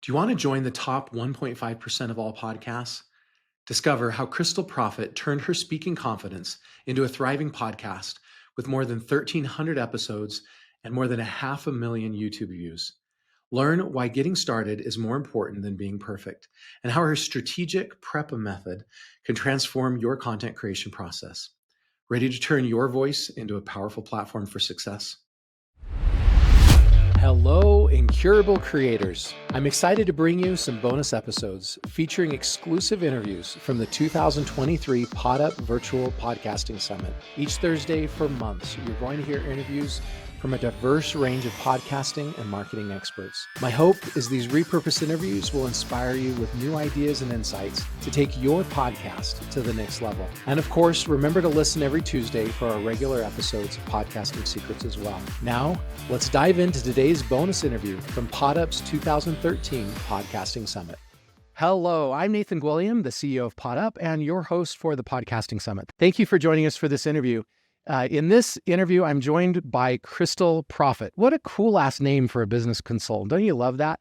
Do you want to join the top 1.5% of all podcasts? Discover how Krystal Proffitt turned her speaking confidence into a thriving podcast with more than 1,300 episodes and more than 500,000 YouTube views. Learn why getting started is more important than being perfect, and how her strategic Prepum method can transform your content creation process. Ready to turn your voice into a powerful platform for success? Hello, incurable creators. I'm excited to bring you some bonus episodes featuring exclusive interviews from the 2023 PodUp Virtual Podcasting Summit. Each Thursday for months, you're going to hear interviews from a diverse range of podcasting and marketing experts. My hope is these repurposed interviews will inspire you with new ideas and insights to take your podcast to the next level. And of course, remember to listen every Tuesday for our regular episodes of Podcasting Secrets as well. Now, let's dive into today's bonus interview from PodUp's 2013 Podcasting Summit. Hello, I'm Nathan Gwilliam, the CEO of PodUp and your host for the Podcasting Summit. Thank you for joining us for this interview. In this interview, I'm joined by Krystal Proffitt. What a cool last name for a business consultant. Don't you love that?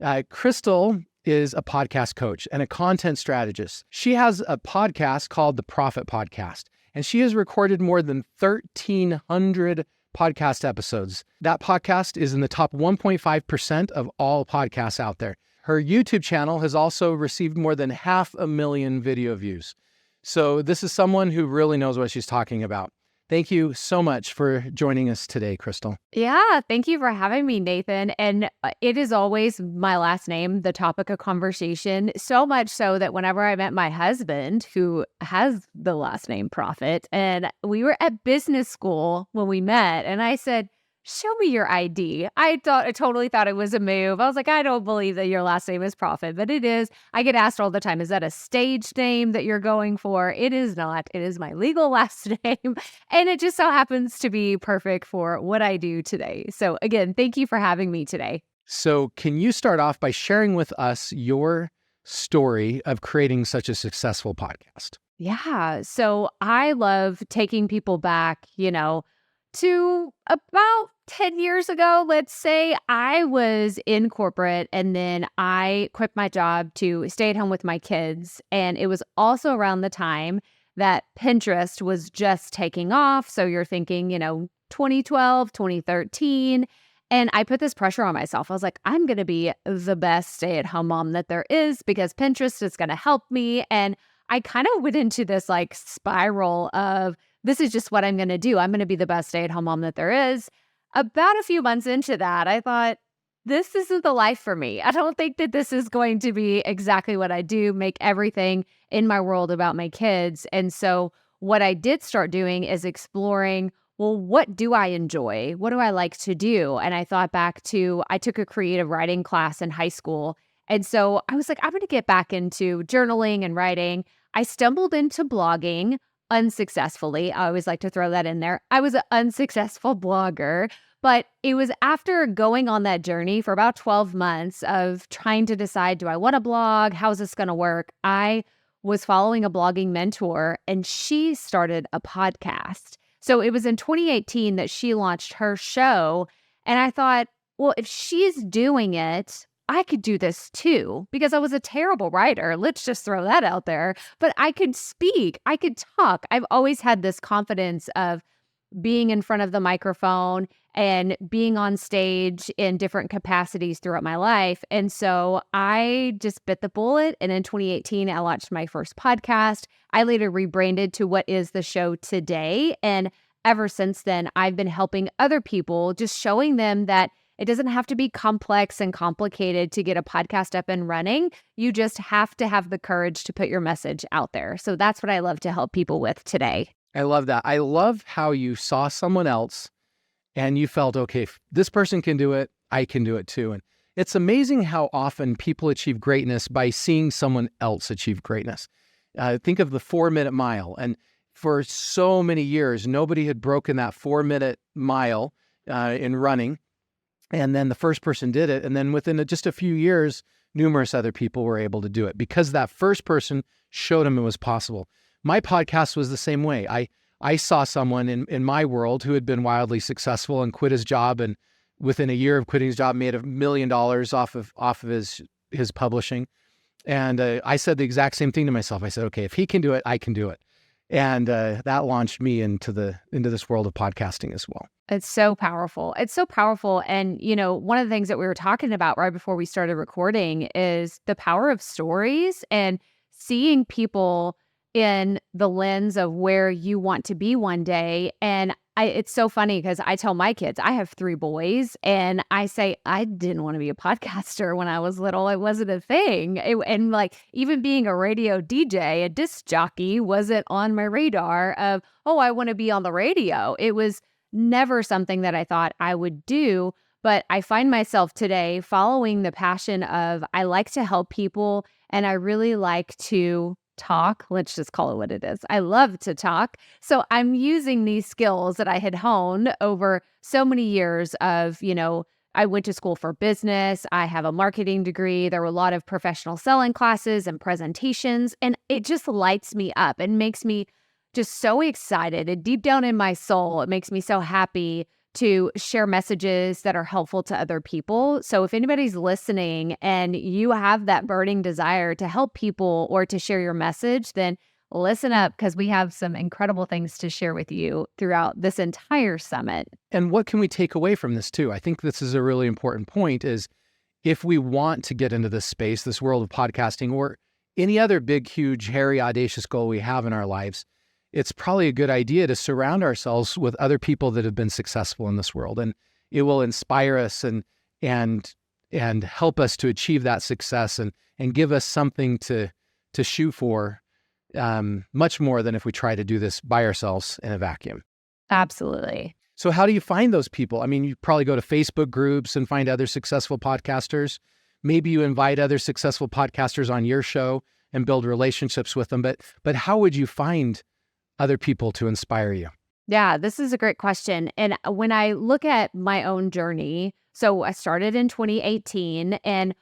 Krystal is a podcast coach and a content strategist. She has a podcast called the Proffitt Podcast, and she has recorded more than 1,300 podcast episodes. That podcast is in the top 1.5% of all podcasts out there. Her YouTube channel has also received more than 500,000 video views. So this is someone who really knows what she's talking about. Thank you so much for joining us today, Krystal. Yeah, thank you for having me, Nathan. And it is always my last name, the topic of conversation, so much so that whenever I met my husband, who has the last name Proffitt, and we were at business school when we met, and I said, "Show me your ID." I totally thought it was a move. I was like, "I don't believe that your last name is Proffitt," but it is. I get asked all the time, "Is that a stage name that you're going for?" It is not. It is my legal last name, and it just so happens to be perfect for what I do today. So again, thank you for having me today. So can you start off by sharing with us your story of creating such a successful podcast? Yeah. So I love taking people back, to about 10 years ago, let's say. I was in corporate and then I quit my job to stay at home with my kids. And it was also around the time that Pinterest was just taking off. So you're thinking, 2012, 2013. And I put this pressure on myself. I was like, I'm going to be the best stay-at-home mom that there is because Pinterest is going to help me. And I kind of went into this spiral of, this is just what I'm going to do. I'm going to be the best stay-at-home mom that there is. About a few months into that, I thought, this isn't the life for me. I don't think that this is going to be exactly what I do, make everything in my world about my kids. And so what I did start doing is exploring, well, what do I enjoy? What do I like to do? And I thought back to, I took a creative writing class in high school. And so I was like, I'm going to get back into journaling and writing. I stumbled into blogging unsuccessfully. I always like to throw that in there. I was an unsuccessful blogger, but it was after going on that journey for about 12 months of trying to decide, do I want to blog? How's this going to work? I was following a blogging mentor and she started a podcast. So it was in 2018 that she launched her show. And I thought, well, if she's doing it, I could do this too, because I was a terrible writer. Let's just throw that out there. But I could speak, I could talk. I've always had this confidence of being in front of the microphone and being on stage in different capacities throughout my life. And so I just bit the bullet. And in 2018, I launched my first podcast. I later rebranded to what is the show today. And ever since then, I've been helping other people, just showing them that it doesn't have to be complex and complicated to get a podcast up and running. You just have to have the courage to put your message out there. So that's what I love to help people with today. I love that. I love how you saw someone else and you felt, okay, if this person can do it, I can do it too. And it's amazing how often people achieve greatness by seeing someone else achieve greatness. Think of the 4-minute mile. And for so many years, nobody had broken that 4-minute mile in running. And then the first person did it. And then within just a few years, numerous other people were able to do it because that first person showed them it was possible. My podcast was the same way. I saw someone in my world who had been wildly successful and quit his job, and within a year of quitting his job made $1 million off of his his publishing. And I said the exact same thing to myself. I said, okay, if he can do it, I can do it. And that launched me into this world of podcasting as well. It's so powerful. It's so powerful. And, one of the things that we were talking about right before we started recording is the power of stories and seeing people in the lens of where you want to be one day. And it's so funny because I tell my kids, I have 3 boys, and I say, I didn't want to be a podcaster when I was little. It wasn't a thing. And like even being a radio DJ, a disc jockey wasn't on my radar of, oh, I want to be on the radio. It was never something that I thought I would do. But I find myself today following the passion of I like to help people and I really like to talk. Let's just call it what it is. I love to talk. So I'm using these skills that I had honed over so many years of, I went to school for business. I have a marketing degree. There were a lot of professional selling classes and presentations, and it just lights me up and makes me just so excited. And deep down in my soul, it makes me so happy to share messages that are helpful to other people. So if anybody's listening and you have that burning desire to help people or to share your message, then listen up because we have some incredible things to share with you throughout this entire summit. And what can we take away from this too? I think this is a really important point is if we want to get into this space, this world of podcasting or any other big, huge, hairy, audacious goal we have in our lives, it's probably a good idea to surround ourselves with other people that have been successful in this world. And it will inspire us and help us to achieve that success and give us something to shoot for much more than if we try to do this by ourselves in a vacuum. Absolutely. So how do you find those people? I mean, you probably go to Facebook groups and find other successful podcasters. Maybe you invite other successful podcasters on your show and build relationships with them. But how would you find other people to inspire you? Yeah, this is a great question. And when I look at my own journey, so I started in 2018 and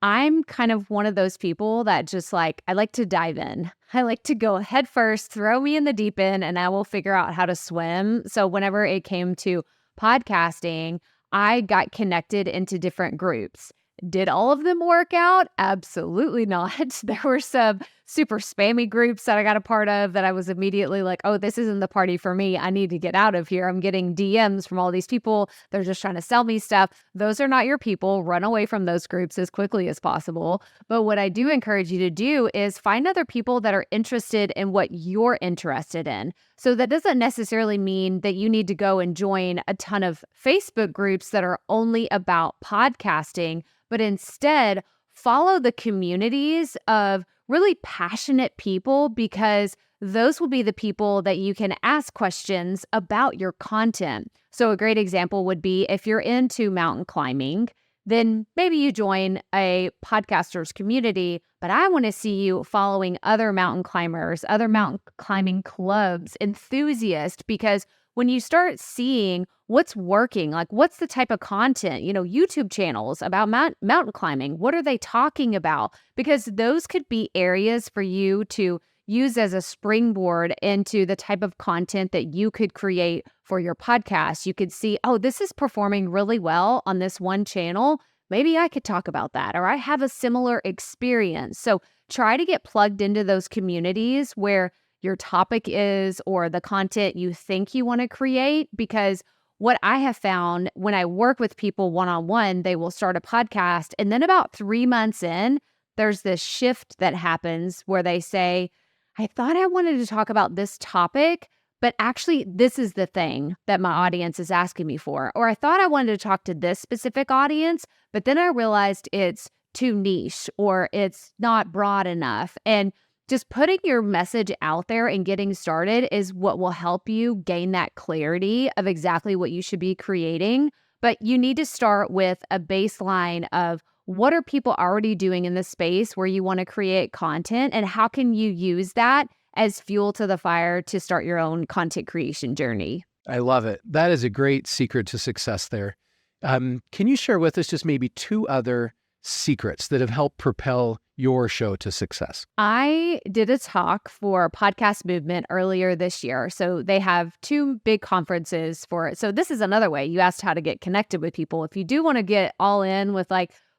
I'm kind of one of those people that just I like to dive in. I like to go head first, throw me in the deep end, and I will figure out how to swim. So whenever it came to podcasting, I got connected into different groups. Did all of them work out? Absolutely not. There were some super spammy groups that I got a part of that I was immediately like, oh, this isn't the party for me. I need to get out of here. I'm getting DMs from all these people. They're just trying to sell me stuff. Those are not your people. Run away from those groups as quickly as possible. But what I do encourage you to do is find other people that are interested in what you're interested in. So that doesn't necessarily mean that you need to go and join a ton of Facebook groups that are only about podcasting, but instead follow the communities of really passionate people because those will be the people that you can ask questions about your content. So a great example would be if you're into mountain climbing, then maybe you join a podcasters community, but I want to see you following other mountain climbers, other mountain climbing clubs, enthusiasts, because when you start seeing what's working, like what's the type of content, YouTube channels about mountain climbing, what are they talking about? Because those could be areas for you to use as a springboard into the type of content that you could create for your podcast. You could see, oh, this is performing really well on this one channel. Maybe I could talk about that, or I have a similar experience. So try to get plugged into those communities where your topic is or the content you think you want to create, because what I have found when I work with people one-on-one, they will start a podcast and then about 3 months in, there's this shift that happens where they say, I thought I wanted to talk about this topic, but actually this is the thing that my audience is asking me for. Or I thought I wanted to talk to this specific audience, but then I realized it's too niche or it's not broad enough. And just putting your message out there and getting started is what will help you gain that clarity of exactly what you should be creating. But you need to start with a baseline of what are people already doing in the space where you want to create content, and how can you use that as fuel to the fire to start your own content creation journey. I love it. That is a great secret to success there. Can you share with us just maybe 2 other secrets that have helped propel your show to success? I did a talk for Podcast Movement earlier this year. So they have 2 big conferences for it. So this is another way. You asked how to get connected with people. If you do want to get all in with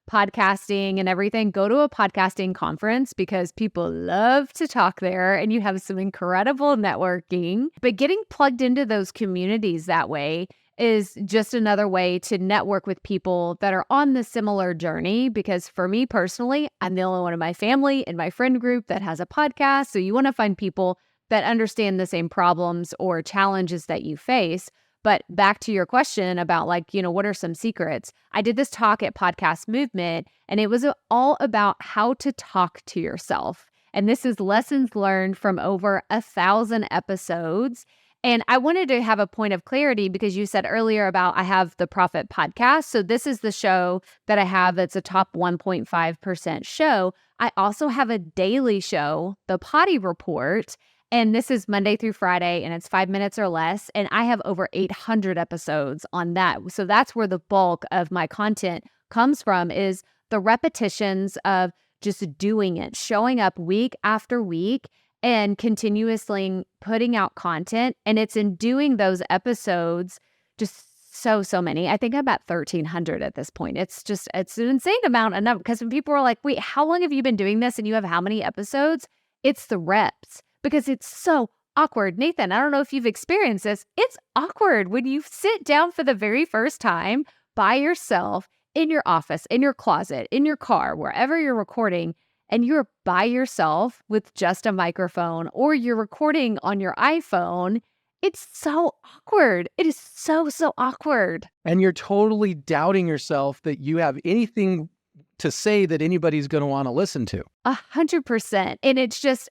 podcasting and everything, go to a podcasting conference because people love to talk there and you have some incredible networking. But getting plugged into those communities that way is just another way to network with people that are on the similar journey. Because for me personally, I'm the only one in my family and my friend group that has a podcast. So you want to find people that understand the same problems or challenges that you face. But back to your question about what are some secrets? I did this talk at Podcast Movement, and it was all about how to talk to yourself. And this is lessons learned from over 1,000 episodes. And I wanted to have a point of clarity because you said earlier about I have the Proffitt Podcast. So this is the show that I have that's a top 1.5% show. I also have a daily show, the Potty Report. And this is Monday through Friday, and it's 5 minutes or less. And I have over 800 episodes on that. So that's where the bulk of my content comes from, is the repetitions of just doing it, showing up week after week and continuously putting out content. And it's in doing those episodes, just so many. I think I'm at 1,300 at this point. It's an insane amount of number. Because when people are like, wait, how long have you been doing this? And you have how many episodes? It's the reps. Because it's so awkward. Nathan, I don't know if you've experienced this. It's awkward when you sit down for the very first time by yourself in your office, in your closet, in your car, wherever you're recording, and you're by yourself with just a microphone, or you're recording on your iPhone. It's so awkward. It is so awkward. And you're totally doubting yourself that you have anything to say that anybody's going to want to listen to. 100%. And it's just,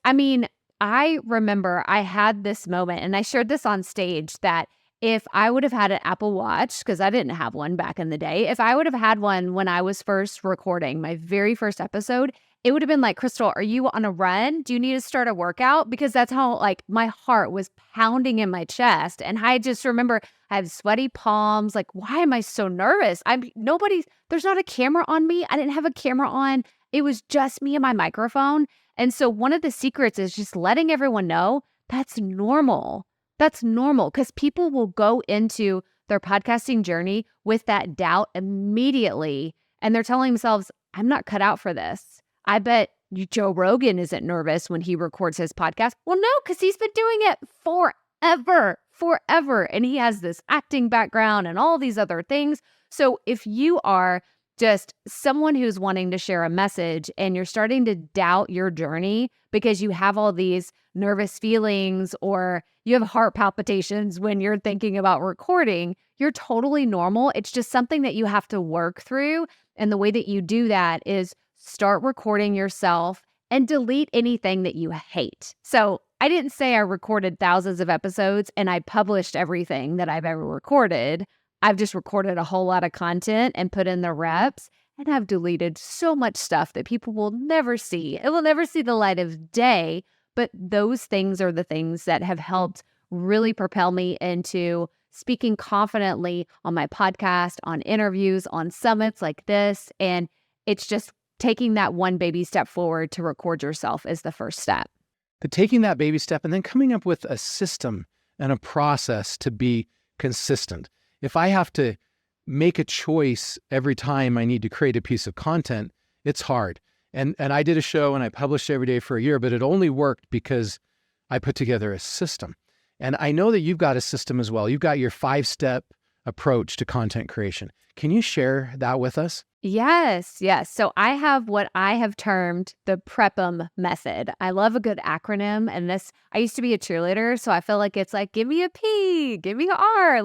I remember I had this moment, and I shared this on stage, that if I would have had an Apple Watch, because I didn't have one back in the day, if I would have had one when I was first recording my very first episode, it would have been like, Krystal, are you on a run? Do you need to start a workout? Because that's how my heart was pounding in my chest. And I just remember I had sweaty palms. Why am I so nervous? There's not a camera on me. I didn't have a camera on. It was just me and my microphone. And so one of the secrets is just letting everyone know that's normal. That's normal, because people will go into their podcasting journey with that doubt immediately. And they're telling themselves, I'm not cut out for this. I bet Joe Rogan isn't nervous when he records his podcast. Well, no, because he's been doing it forever. And he has this acting background and all these other things. So if you are just someone who's wanting to share a message and you're starting to doubt your journey because you have all these nervous feelings or you have heart palpitations when you're thinking about recording, you're totally normal. It's just something that you have to work through. And the way that you do that is start recording yourself and delete anything that you hate. So I didn't say I recorded thousands of episodes and I published everything that I've ever recorded. I've just recorded a whole lot of content and put in the reps, and I've deleted so much stuff that people will never see. It will never see the light of day, but those things are the things that have helped really propel me into speaking confidently on my podcast, on interviews, on summits like this. And it's just taking that one baby step forward to record yourself is the first step. But taking that baby step and then coming up with a system and a process to be consistent. If I have to make a choice every time I need to create a piece of content, it's hard. And I did a show and I published every day for a year, but it only worked because I put together a system. And I know that you've got a system as well. You've got your 5-step approach to content creation. Can you share that with us? Yes. So I have what I have termed the Prepum method. I love a good acronym. And I used to be a cheerleader, so I feel like it's like, give me a P, give me an R.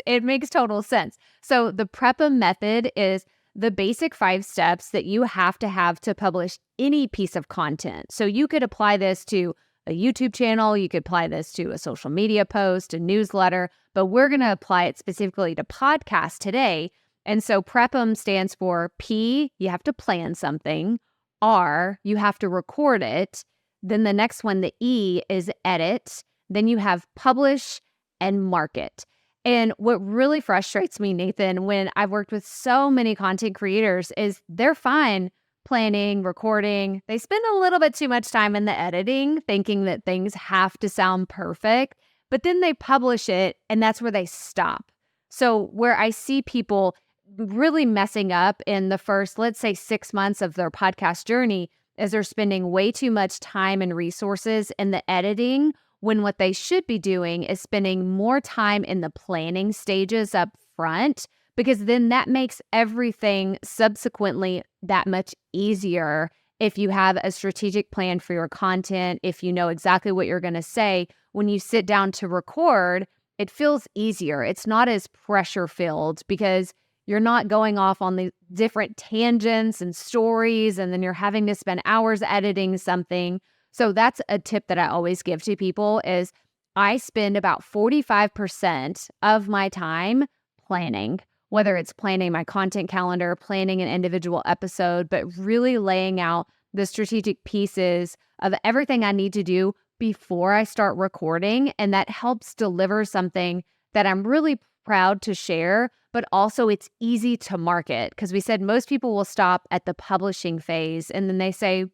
It makes total sense. So the Prepum method is the basic 5 steps that you have to publish any piece of content. So you could apply this to a YouTube channel, you could apply this to a social media post, a newsletter, but we're going to apply it specifically to podcasts today. And so Prepum stands for P, you have to plan something. R, you have to record it. Then the next one, the E, is edit. Then you have publish and market. And what really frustrates me, Nathan, when I've worked with so many content creators is they're fine planning, recording. They spend a little bit too much time in the editing, thinking that things have to sound perfect, but then they publish it and that's where they stop. So where I see people really messing up in the first, let's say, 6 months of their podcast journey is they're spending way too much time and resources in the editing when what they should be doing is spending more time in the planning stages up front, because then that makes everything subsequently that much easier. If you have a strategic plan for your content, if you know exactly what you're going to say, when you sit down to record, it feels easier. It's not as pressure filled because you're not going off on the different tangents and stories, and then you're having to spend hours editing something. So that's a tip that I always give to people is I spend about 45% of my time planning, whether it's planning my content calendar, planning an individual episode, but really laying out the strategic pieces of everything I need to do before I start recording. And that helps deliver something that I'm really proud to share, but also it's easy to market, because we said most people will stop at the publishing phase and then they say,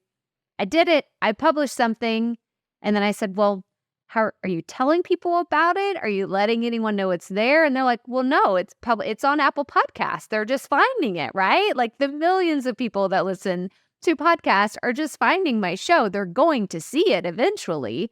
I did it. I published something. And then I said, well, how are you telling people about it? Are you letting anyone know it's there? And they're like, well, no, it's on Apple Podcasts. They're just finding it, right? Like the millions of people that listen to podcasts are just finding my show. They're going to see it eventually.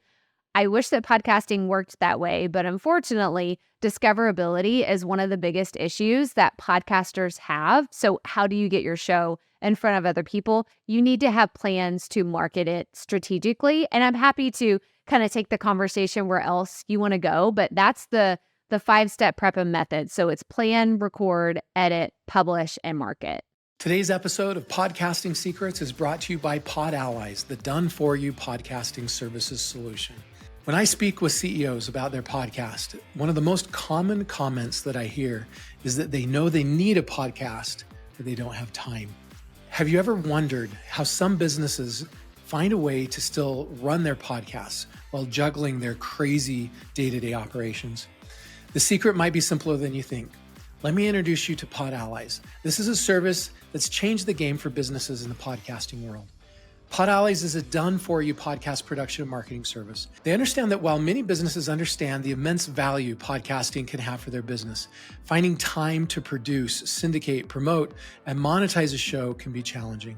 I wish that podcasting worked that way, but unfortunately, discoverability is one of the biggest issues that podcasters have. So how do you get your show in front of other people? You need to have plans to market it strategically. And I'm happy to kind of take the conversation where else you want to go, but that's the 5-step Prepum method. So it's plan, record, edit, publish, and market. Today's episode of Podcasting Secrets is brought to you by Pod Allies, the done-for-you podcasting services solution. When I speak with CEOs about their podcast, one of the most common comments that I hear is that they know they need a podcast, but they don't have time. Have you ever wondered how some businesses find a way to still run their podcasts while juggling their crazy day-to-day operations? The secret might be simpler than you think. Let me introduce you to Pod Allies. This is a service that's changed the game for businesses in the podcasting world. Pod Allies is a done-for-you podcast production and marketing service. They understand that while many businesses understand the immense value podcasting can have for their business, finding time to produce, syndicate, promote, and monetize a show can be challenging.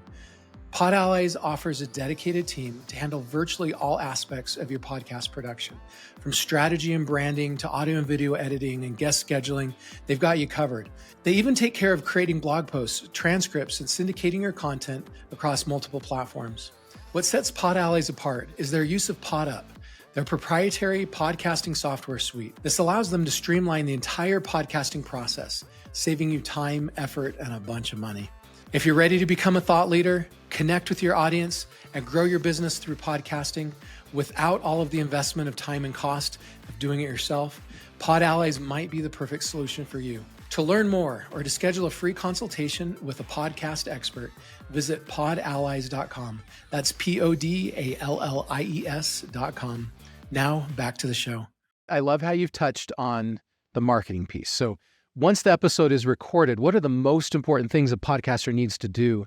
Pod Allies offers a dedicated team to handle virtually all aspects of your podcast production. From strategy and branding to audio and video editing and guest scheduling, they've got you covered. They even take care of creating blog posts, transcripts, and syndicating your content across multiple platforms. What sets Pod Allies apart is their use of PodUp, their proprietary podcasting software suite. This allows them to streamline the entire podcasting process, saving you time, effort, and a bunch of money. If you're ready to become a thought leader, connect with your audience, and grow your business through podcasting without all of the investment of time and cost of doing it yourself, Pod Allies might be the perfect solution for you. To learn more or to schedule a free consultation with a podcast expert, visit podallies.com. That's podallies.com. Now back to the show. I love how you've touched on the marketing piece. So once the episode is recorded, what are the most important things a podcaster needs to do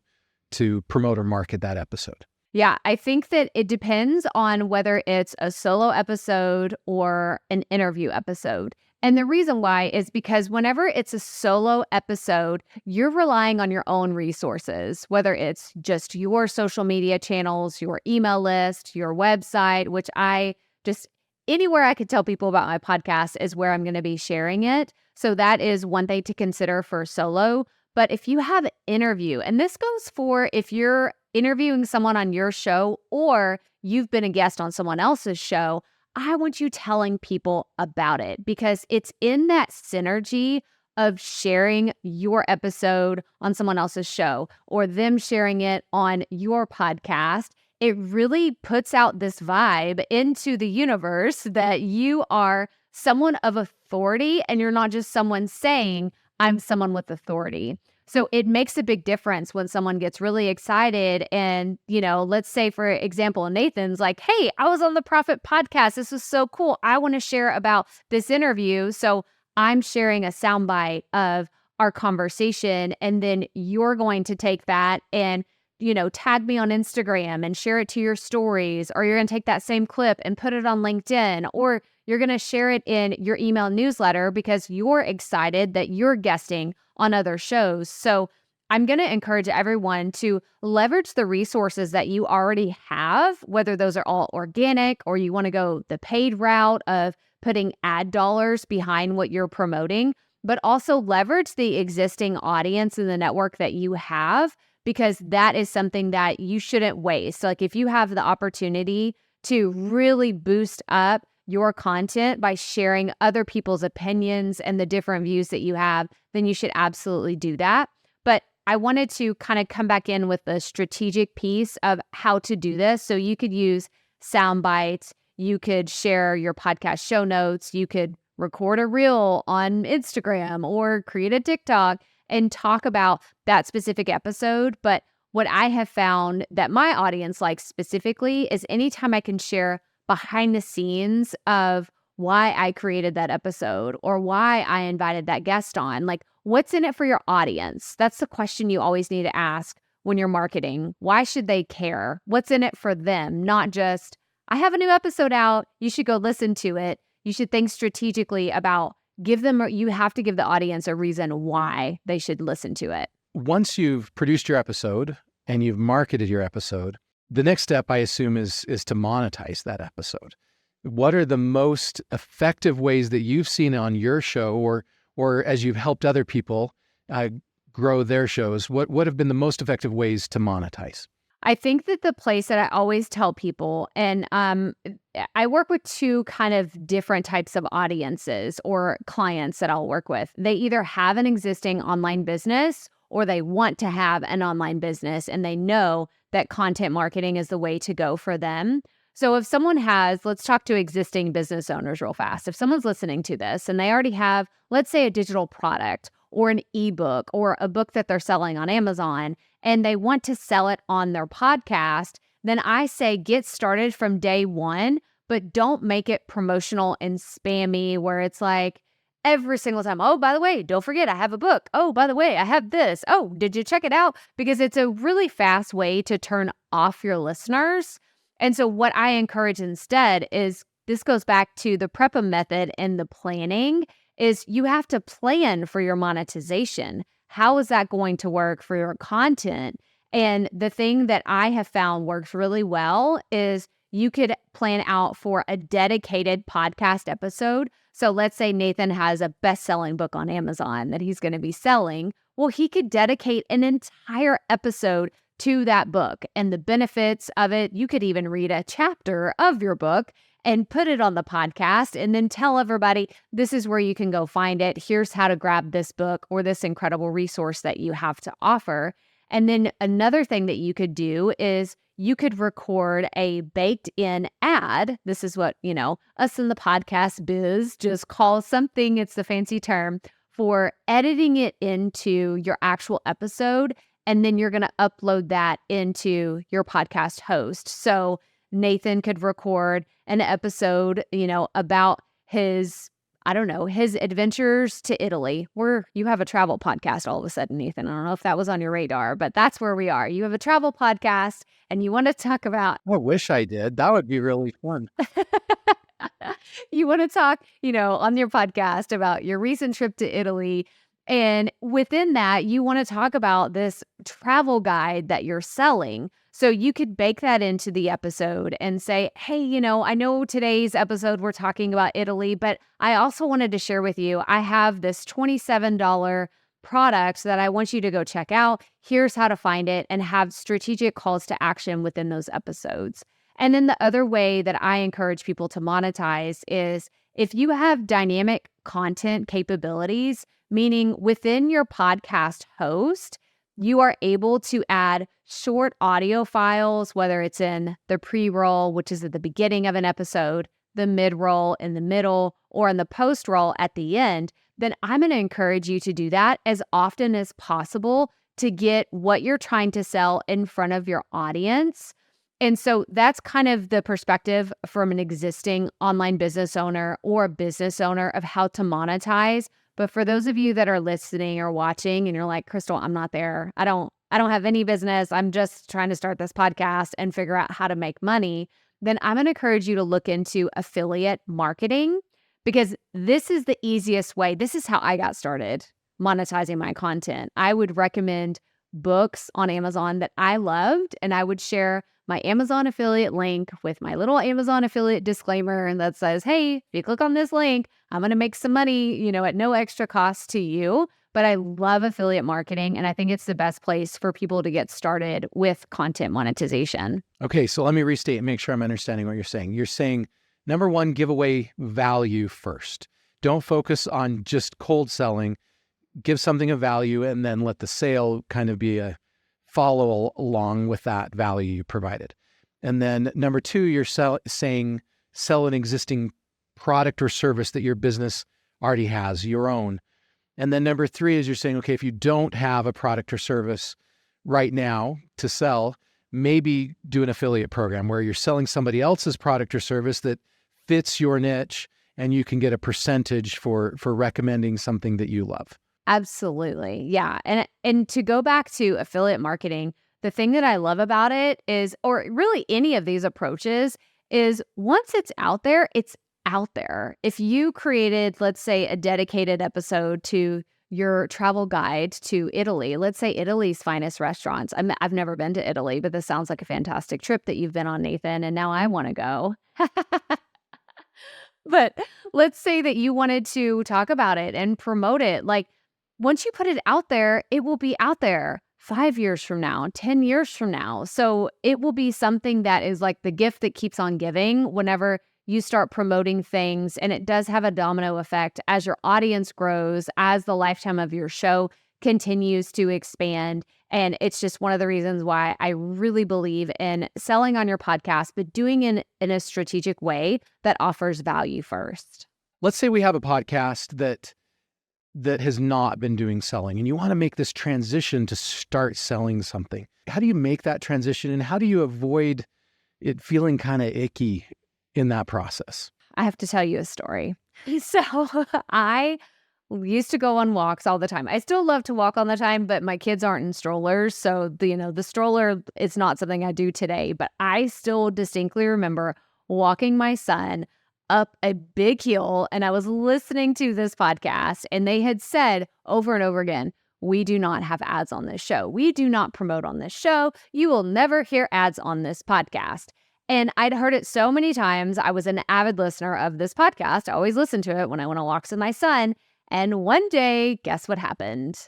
to promote or market that episode? Yeah, I think that it depends on whether it's a solo episode or an interview episode. And the reason why is because whenever it's a solo episode, you're relying on your own resources, whether it's just your social media channels, your email list, your website, which anywhere I could tell people about my podcast is where I'm going to be sharing it. So that is one thing to consider for solo. But if you have an interview, and this goes for if you're interviewing someone on your show or you've been a guest on someone else's show, I want you telling people about it, because it's in that synergy of sharing your episode on someone else's show or them sharing it on your podcast. It really puts out this vibe into the universe that you are someone of authority and you're not just someone saying, I'm someone with authority. So it makes a big difference when someone gets really excited and, let's say, for example, Nathan's like, hey, I was on the Proffitt Podcast. This was so cool. I want to share about this interview. So I'm sharing a soundbite of our conversation. And then you're going to take that and, tag me on Instagram and share it to your stories, or you're going to take that same clip and put it on LinkedIn, or you're going to share it in your email newsletter because you're excited that you're guesting on other shows. So I'm going to encourage everyone to leverage the resources that you already have, whether those are all organic or you want to go the paid route of putting ad dollars behind what you're promoting, but also leverage the existing audience in the network that you have, because that is something that you shouldn't waste. Like if you have the opportunity to really boost up your content by sharing other people's opinions and the different views that you have, then you should absolutely do that. But I wanted to kind of come back in with the strategic piece of how to do this. So you could use sound bites, you could share your podcast show notes, you could record a reel on Instagram or create a TikTok and talk about that specific episode. But what I have found that my audience likes specifically is anytime I can share behind the scenes of why I created that episode or why I invited that guest on. Like, what's in it for your audience? That's the question you always need to ask when you're marketing. Why should they care? What's in it for them? Not just, I have a new episode out, you should go listen to it. You should think strategically about you have to give the audience a reason why they should listen to it. Once you've produced your episode and you've marketed your episode, the next step, I assume, is to monetize that episode. What are the most effective ways that you've seen on your show or as you've helped other people grow their shows? What have been the most effective ways to monetize? I think that the place that I always tell people, and I work with two kind of different types of audiences or clients that I'll work with. They either have an existing online business or they want to have an online business and they know that content marketing is the way to go for them. So if someone has, let's talk to existing business owners real fast. If someone's listening to this and they already have, let's say, a digital product or an ebook or a book that they're selling on Amazon and they want to sell it on their podcast, then I say get started from day one, but don't make it promotional and spammy where it's like every single time, oh, by the way, don't forget I have a book. Oh, by the way, I have this. Oh, did you check it out? Because it's a really fast way to turn off your listeners. And so what I encourage instead is, this goes back to the Prepum method and the planning, is you have to plan for your monetization. How is that going to work for your content? And the thing that I have found works really well is you could plan out for a dedicated podcast episode. So let's say Nathan has a best-selling book on Amazon that he's going to be selling. Well, he could dedicate an entire episode to that book and the benefits of it. You could even read a chapter of your book and put it on the podcast and then tell everybody, this is where you can go find it. Here's how to grab this book or this incredible resource that you have to offer. And then another thing that you could do is you could record a baked in ad. This is what, us in the podcast biz just call something, it's the fancy term for editing it into your actual episode. And then you're going to upload that into your podcast host. So Nathan could record an episode, about his adventures to Italy. You have a travel podcast all of a sudden, Nathan. I don't know if that was on your radar, but that's where we are. You have a travel podcast and you want to talk about... I wish I did. That would be really fun. You want to talk, on your podcast about your recent trip to Italy. And within that, you want to talk about this travel guide that you're selling. So you could bake that into the episode and say, hey, I know today's episode we're talking about Italy, but I also wanted to share with you, I have this $27 product that I want you to go check out. Here's how to find it, and have strategic calls to action within those episodes. And then the other way that I encourage people to monetize is if you have dynamic content capabilities, meaning within your podcast host, you are able to add short audio files, whether it's in the pre-roll, which is at the beginning of an episode, the mid-roll in the middle, or in the post-roll at the end, then I'm going to encourage you to do that as often as possible to get what you're trying to sell in front of your audience. And so that's kind of the perspective from an existing online business owner or a business owner of how to monetize. But for those of you that are listening or watching and you're like, Krystal, I'm not there. I don't have any business. I'm just trying to start this podcast and figure out how to make money. Then I'm going to encourage you to look into affiliate marketing, because this is the easiest way. This is how I got started monetizing my content. I would recommend books on Amazon that I loved, and I would share my Amazon affiliate link with my little Amazon affiliate disclaimer, and that says, hey, if you click on this link, I'm going to make some money, at no extra cost to you. But I love affiliate marketing, and I think it's the best place for people to get started with content monetization. Okay, so let me restate and make sure I'm understanding what you're saying. You're saying, number one, give away value first. Don't focus on just cold selling. Give something of value and then let the sale kind of be a follow along with that value you provided. And then number two, you're saying sell an existing product or service that your business already has, your own. And then number three is you're saying, okay, if you don't have a product or service right now to sell, maybe do an affiliate program where you're selling somebody else's product or service that fits your niche and you can get a percentage for recommending something that you love. Absolutely. Yeah. And to go back to affiliate marketing, the thing that I love about it is, or really any of these approaches, is once it's out there, it's out there. If you created, let's say, a dedicated episode to your travel guide to Italy, let's say Italy's finest restaurants. I've never been to Italy, but this sounds like a fantastic trip that you've been on, Nathan, and now I want to go. But let's say that you wanted to talk about it and promote it. Like, once you put it out there, it will be out there 5 years from now, 10 years from now. So it will be something that is like the gift that keeps on giving whenever you start promoting things. And it does have a domino effect as your audience grows, as the lifetime of your show continues to expand. And it's just one of the reasons why I really believe in selling on your podcast, but doing it in a strategic way that offers value first. Let's say we have a podcast that has not been doing selling and you want to make this transition to start selling something. How do you make that transition and how do you avoid it feeling kind of icky in that process? I have to tell you a story. So I used to go on walks all the time. I still love to walk all the time, but my kids aren't in strollers. So the stroller is not something I do today, but I still distinctly remember walking my son up a big hill, and I was listening to this podcast, and they had said over and over again, we do not have ads on this show. We do not promote on this show. You will never hear ads on this podcast. And I'd heard it so many times. I was an avid listener of this podcast. I always listen to it when I went on walks with my son. And one day, guess what happened?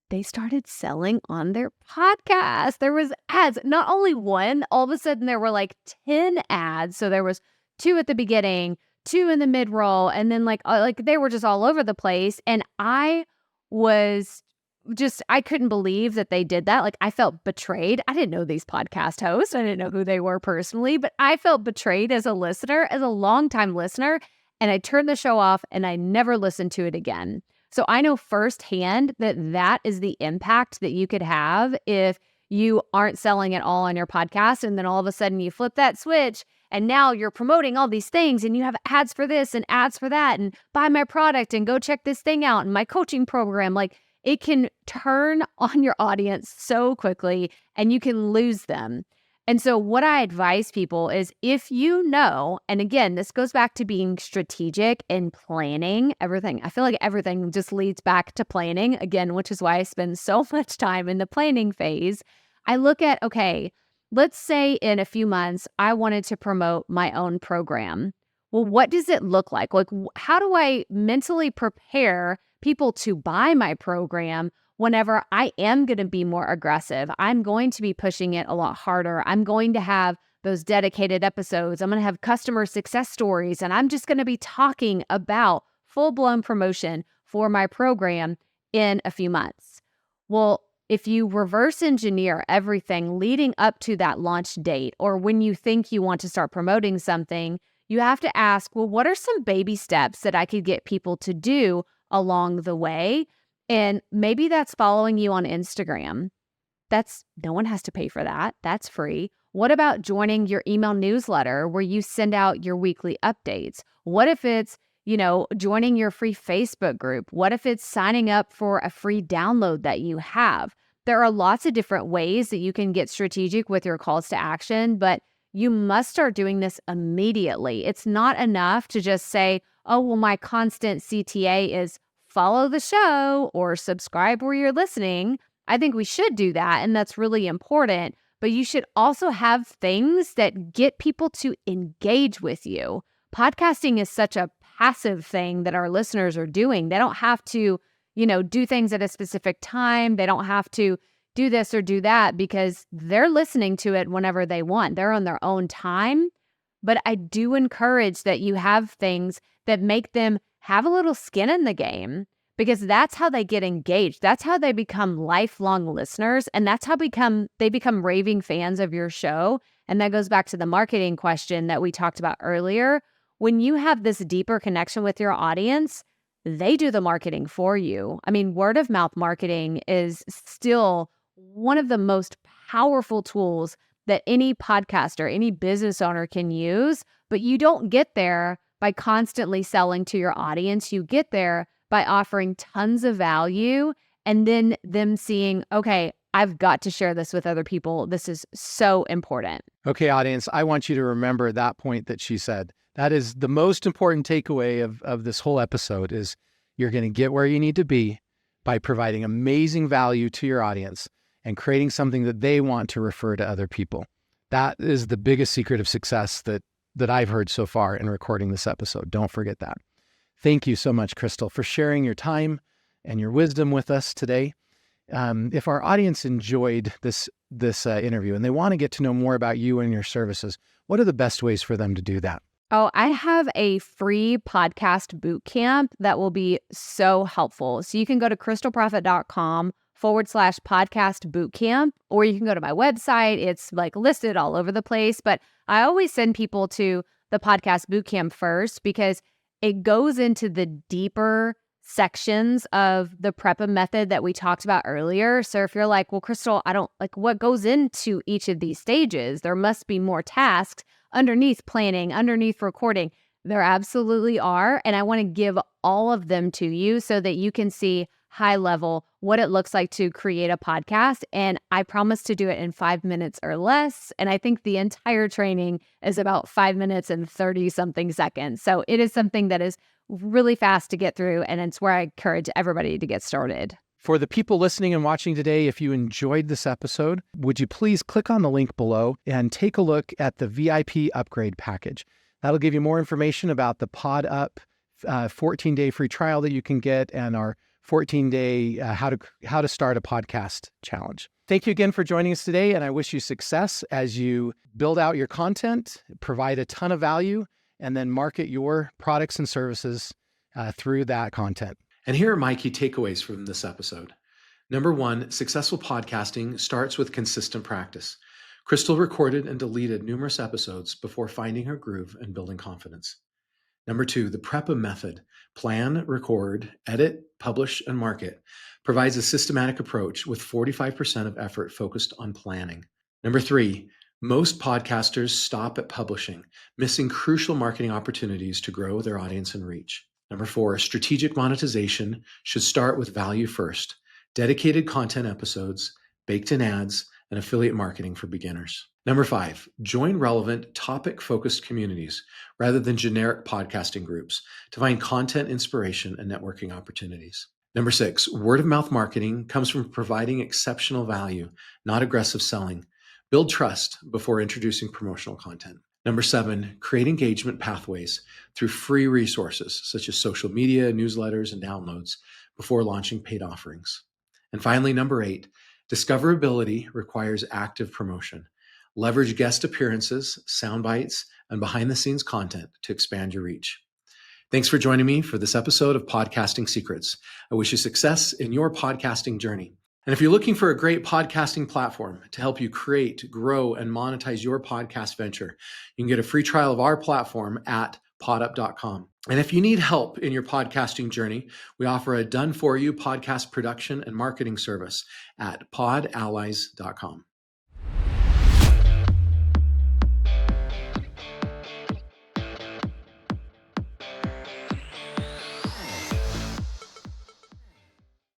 They started selling on their podcast. There was ads, not only one, all of a sudden there were like 10 ads. So there was 2 at the beginning, 2 in the mid-roll, and then like they were just all over the place. And I couldn't believe that they did that. Like, I felt betrayed. I didn't know these podcast hosts. I didn't know who they were personally, but I felt betrayed as a listener, as a longtime listener. And I turned the show off and I never listened to it again. So I know firsthand that is the impact that you could have if you aren't selling at all on your podcast. And then all of a sudden you flip that switch and now you're promoting all these things and you have ads for this and ads for that and buy my product and go check this thing out and my coaching program. Like, it can turn on your audience so quickly and you can lose them. And so what I advise people is, if you know, and again, this goes back to being strategic and planning everything. I feel like everything just leads back to planning again, which is why I spend so much time in the planning phase. I look at, okay, let's say in a few months, I wanted to promote my own program. Well, what does it look like? Like, how do I mentally prepare people to buy my program whenever I am going to be more aggressive? I'm going to be pushing it a lot harder. I'm going to have those dedicated episodes. I'm going to have customer success stories, and I'm just going to be talking about full-blown promotion for my program in a few months. Well, if you reverse engineer everything leading up to that launch date, or when you think you want to start promoting something, you have to ask, well, what are some baby steps that I could get people to do along the way? And maybe that's following you on Instagram. No one has to pay for that. That's free. What about joining your email newsletter where you send out your weekly updates? What if it's, joining your free Facebook group? What if it's signing up for a free download that you have? There are lots of different ways that you can get strategic with your calls to action, but you must start doing this immediately. It's not enough to just say, oh, well, my constant CTA is follow the show or subscribe where you're listening. I think we should do that, and that's really important. But you should also have things that get people to engage with you. Podcasting is such a passive thing that our listeners are doing. They don't have to, do things at a specific time. They don't have to do this or do that because they're listening to it whenever they want. They're on their own time. But I do encourage that you have things that make them have a little skin in the game, because that's how they get engaged. That's how they become lifelong listeners. And that's how they become raving fans of your show. And that goes back to the marketing question that we talked about earlier. When you have this deeper connection with your audience, they do the marketing for you. I mean, word of mouth marketing is still one of the most powerful tools that any podcaster, any business owner can use. But you don't get there by constantly selling to your audience. You get there by offering tons of value and then them seeing, okay, I've got to share this with other people. This is so important. Okay, audience, I want you to remember that point that she said. That is the most important takeaway of this whole episode is you're going to get where you need to be by providing amazing value to your audience and creating something that they want to refer to other people. That is the biggest secret of success that I've heard so far in recording this episode. Don't forget that. Thank you so much, Krystal, for sharing your time and your wisdom with us today. If our audience enjoyed this interview and they want to get to know more about you and your services, what are the best ways for them to do that? Oh, I have a free podcast boot camp that will be so helpful. So you can go to krystalproffitt.com/podcast boot camp, or you can go to my website. It's listed all over the place, but I always send people to the podcast boot camp first because it goes into the deeper sections of the Prepum method that we talked about earlier. So if you're like, well, Krystal, I don't what goes into each of these stages. There must be more tasks underneath planning, underneath recording. There absolutely are. And I want to give all of them to you so that you can see high level what it looks like to create a podcast. And I promise to do it in 5 minutes or less. And I think the entire training is about 5 minutes and 30 something seconds. So it is something that is really fast to get through. And it's where I encourage everybody to get started. For the people listening and watching today, if you enjoyed this episode, would you please click on the link below and take a look at the VIP upgrade package. That'll give you more information about the Pod Up 14-day free trial that you can get and our 14-day how to start a podcast challenge. Thank you again for joining us today, and I wish you success as you build out your content, provide a ton of value, and then market your products and services through that content. And here are my key takeaways from this episode. Number one, successful podcasting starts with consistent practice. Krystal recorded and deleted numerous episodes before finding her groove and building confidence. Number two, the Prepum method, plan, record, edit, publish, and market, provides a systematic approach with 45% of effort focused on planning. Number three, most podcasters stop at publishing, missing crucial marketing opportunities to grow their audience and reach. Number four, strategic monetization should start with value first, dedicated content episodes, baked-in ads, and affiliate marketing for beginners. Number five, join relevant topic-focused communities rather than generic podcasting groups to find content inspiration and networking opportunities. Number six, word-of-mouth marketing comes from providing exceptional value, not aggressive selling. Build trust before introducing promotional content. Number seven, create engagement pathways through free resources such as social media, newsletters, and downloads before launching paid offerings. And finally, number eight, discoverability requires active promotion. Leverage guest appearances, sound bites, and behind-the-scenes content to expand your reach. Thanks for joining me for this episode of Podcasting Secrets. I wish you success in your podcasting journey. And if you're looking for a great podcasting platform to help you create, grow, and monetize your podcast venture, you can get a free trial of our platform at podup.com. And if you need help in your podcasting journey, we offer a done-for-you podcast production and marketing service at podallies.com.